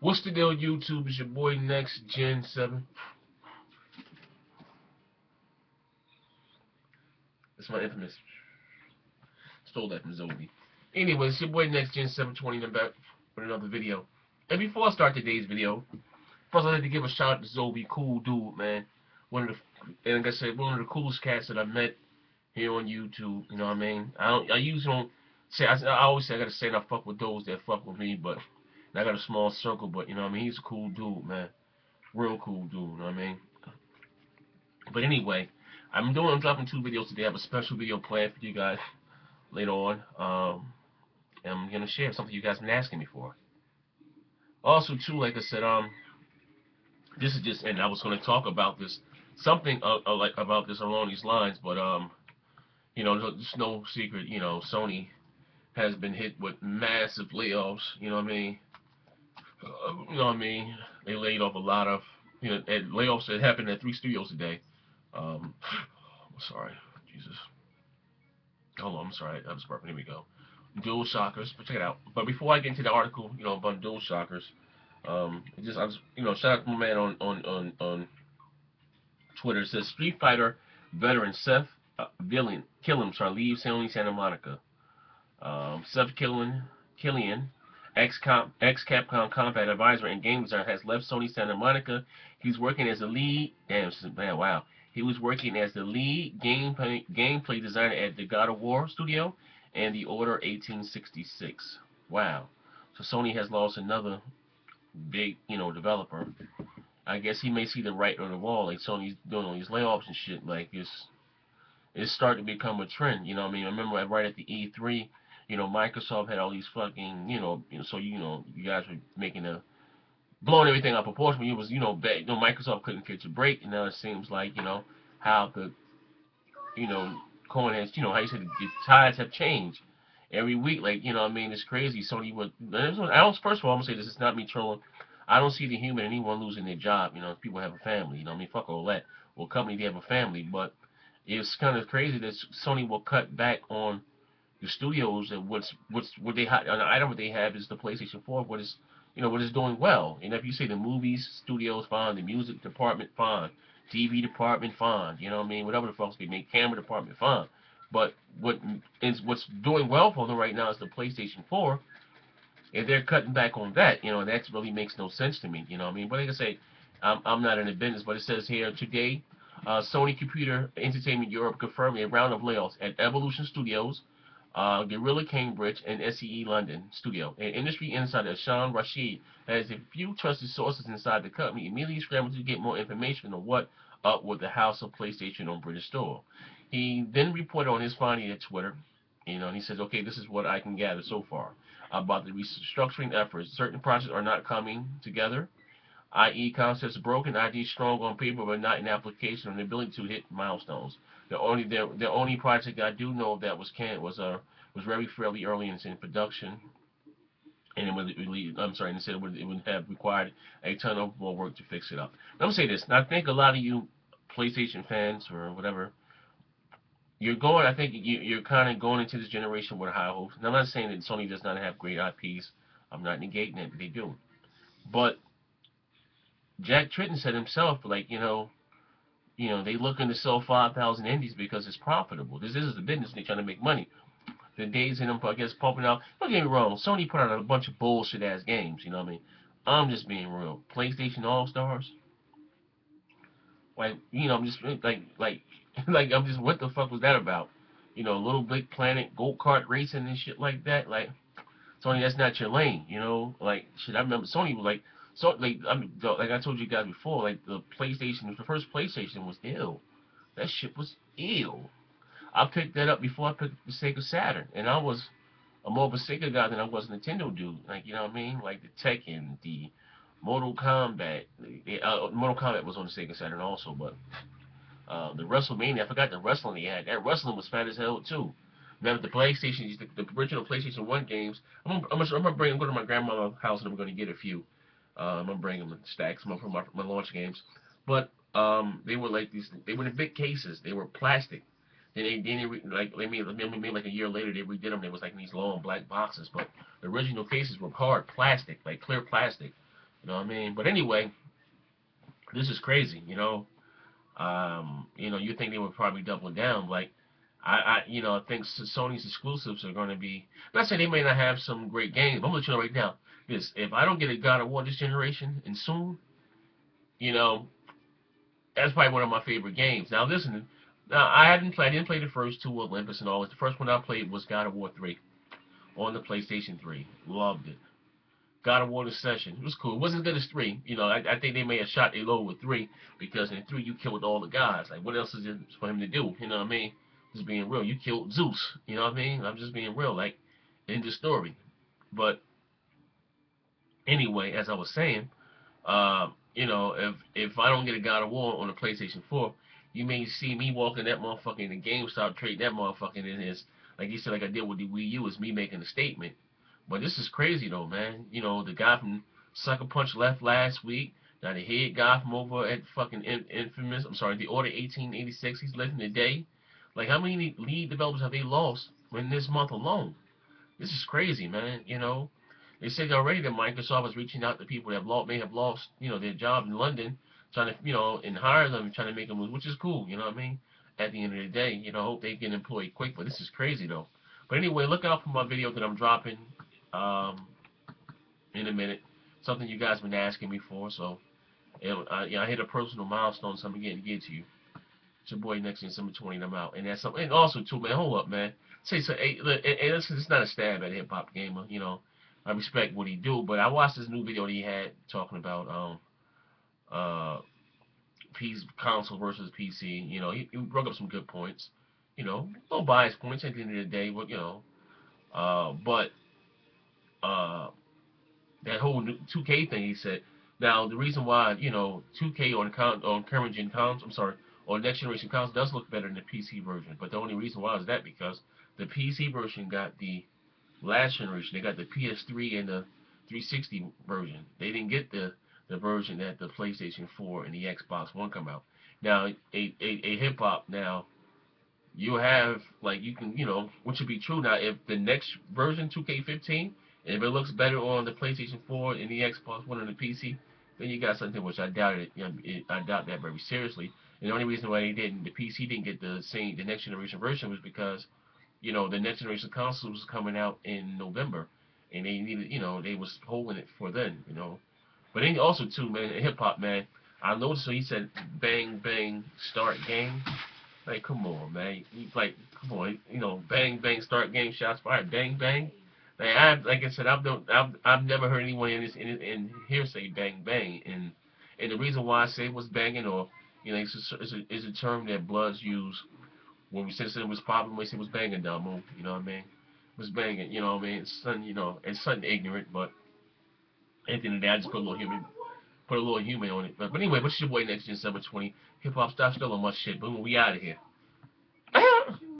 What's the deal, YouTube? It's your boy Next Gen 7. That's my infamous. Stole that from Zobi. Anyways, it's your boy Next Gen 720 and I'm back with another video. And before I start today's video, first I'd like to give a shout out to Zobi, cool dude, man. One of the, and like I said, one of the coolest cats that I met here on YouTube. You know what I mean? I usually don't say. I always say I gotta say I fuck with those that fuck with me, but I got a small circle. But you know what I mean? He's a cool dude, man. Real cool dude. You know what I mean? But anyway, I'm dropping 2 videos today. I have a special video planned for you guys later on. And I'm gonna share something you guys have been asking me for. Also, too, like I said, this is just, and I was gonna talk about this, something like about this along these lines, but you know, there's no secret. You know, Sony has been hit with massive layoffs. You know what I mean? You know what I mean? They laid off a lot of, you know, layoffs that happened at 3 studios today. I'm sorry, Jesus. Hold on, I'm sorry, I was burping. Here we go. Dual shockers, but check it out. But before I get into the article, you know, about dual shockers, I was, you know, shout out to my man on Twitter. It says Street Fighter veteran Seth Killian leaves Sony Santa Monica. Seth Killian, ex-Capcom combat advisor and game designer, has left Sony Santa Monica. He's working as a lead. Damn, man, wow. He was working as the lead gameplay designer at the God of War studio and the Order 1866. Wow. So Sony has lost another big, you know, developer. I guess he may see the writing on the wall, like Sony's doing all these layoffs and shit. Like it's starting to become a trend. You know what I mean? I remember right at the E3, you know, Microsoft had all these fucking, so you guys were making a blowing everything out of proportion. It was, Microsoft couldn't catch a break, and now it seems like, how the, you know, coin has, how you said the tides have changed every week. Like, you know what I mean? It's crazy. Sony would, I don't, first of all, I'm gonna say this, it's not me trolling. I don't see the human anyone losing their job. You know, people have a family. You know what I mean? Fuck all that. Well, company, they have a family, but it's kind of crazy that Sony will cut back on the studios and what they have. An item what they have is the PlayStation 4. What is doing well. And if you say the movies studios fine, the music department fine, TV department fine, you know what I mean? Whatever the fuck they make, camera department fine. But what's doing well for them right now is the PlayStation 4, and they're cutting back on that. You know, and that really makes no sense to me. You know what I mean? But like I say, I'm not in the business. But it says here today, Sony Computer Entertainment Europe confirmed a round of layoffs at Evolution Studios, Guerrilla Cambridge, and SEE London studio. An industry insider, Sean Rashid, has a few trusted sources inside the company, immediately scrambled to get more information on what up with the House of PlayStation on British store. He then reported on his finding at Twitter, and he says, okay, this is what I can gather so far about the restructuring efforts. Certain projects are not coming together, i.e. concepts broken, ideas strong on paper, but not in application or the ability to hit milestones. The only project I do know that was canned was very fairly early in production, and it would I'm sorry, and said it would have required a ton of more work to fix it up. Let me say this. Now, I think a lot of you PlayStation fans or whatever, I think you're kind of going into this generation with high hopes. And I'm not saying that Sony does not have great IPs. I'm not negating it. They do. But Jack Tritton said himself, like, they looking to sell 5,000 indies because it's profitable. This is the business. They're trying to make money. The days in them, I guess, pumping out. Don't get me wrong. Sony put out a bunch of bullshit ass games. You know what I mean? I'm just being real. PlayStation All Stars. Like, I'm just like I'm just, what the fuck was that about? Little Big Planet, go kart racing and shit like that. Like, Sony, that's not your lane. Like, shit. I remember Sony was like, like I told you guys before, like the first PlayStation was ill. That shit was ill. I picked that up before I picked the Sega Saturn, and I was more of a Sega guy than I was a Nintendo dude. Like, you know what I mean? Like the Tekken, the Mortal Kombat. Mortal Kombat was on the Sega Saturn also, but the WrestleMania, I forgot the wrestling they had. That wrestling was fat as hell too. Remember the PlayStation, the original PlayStation 1 games. I'm gonna go to my grandma's house and I'm gonna get a few. I'm gonna bring them in stacks for my launch games. But they were like these. They were in big cases. They were plastic. They made like a year later they redid them. They was like in these long black boxes. But the original cases were hard plastic, like clear plastic. You know what I mean? But anyway, this is crazy. You think they would probably double down. Like, I think Sony's exclusives are going to be. Not saying they may not have some great games. But I'm gonna let you know right now. This, if I don't get a God of War this generation and soon, you know, that's probably one of my favorite games. Now listen, now I didn't play the first two Olympus and all. The first one I played was God of War 3 on the PlayStation 3. Loved it. God of War the Session. It was cool. It wasn't as good as 3. I think they may have shot a low with 3 because in 3 you killed all the gods. Like, what else is it for him to do? You know what I mean? Just being real. You killed Zeus. You know what I mean? I'm just being real. Like, in the story. But anyway, as I was saying, if I don't get a God of War on the PlayStation 4, you may see me walking that motherfucker in the GameStop, trading that motherfucker in his, like you said, like I did with the Wii U, is me making a statement. But this is crazy though, man. The guy from Sucker Punch left last week. Now the head guy from over at fucking Infamous, I'm sorry, the Order 1886, he's living today. Like, how many lead developers have they lost in this month alone? This is crazy, man. They said already that Microsoft is reaching out to people that may have lost, their job in London, trying to, and hire them and trying to make them move, which is cool. You know what I mean? At the end of the day, hope they get employed quick. But this is crazy though. But anyway, look out for my video that I'm dropping in a minute. Something you guys been asking me for. So, I hit a personal milestone, so I'm getting to get to you. It's your boy next December 20, and I'm out. And that's something. And also too, man, hold up, man. Say so. Hey, look, and it's not a stab at Hip Hop Gamer. I respect what he do, but I watched this new video that he had talking about PC console versus PC. He brought up some good points. Little biased points at the end of the day, but but that whole new 2K thing he said. Now the reason why 2K on current gen consoles, I'm sorry, on next generation consoles does look better than the PC version, but the only reason why is that because the PC version got the last generation. They got the PS3 and the 360 version. They didn't get the version that the PlayStation 4 and the Xbox One come out. Now, a hip hop now, you have, like, you can, which would be true now, if the next version, 2K15, if it looks better on the PlayStation 4 and the Xbox One and the PC, then you got something, which I doubt it. I doubt that very seriously. And the only reason why the PC didn't get the next generation version was because the next generation console was coming out in November, and they needed, they was holding it for then. But then also too, man, hip hop, man, I noticed. So he said, "Bang bang, start game." Like, come on, man. Like, come on, bang bang, start game, shots fired, bang bang. Like I said, I've never heard anyone in here say bang bang, and the reason why I say it was banging, or it's a term that Bloods use. When we said it was popping, we said it was banging down move, you know what I mean? It was banging, you know what I mean? It's something ignorant, but at the end of the day, I just put a little human on it. But anyway, what's your boy next December 20? Hip hop style still on much shit. Boom, we out of here.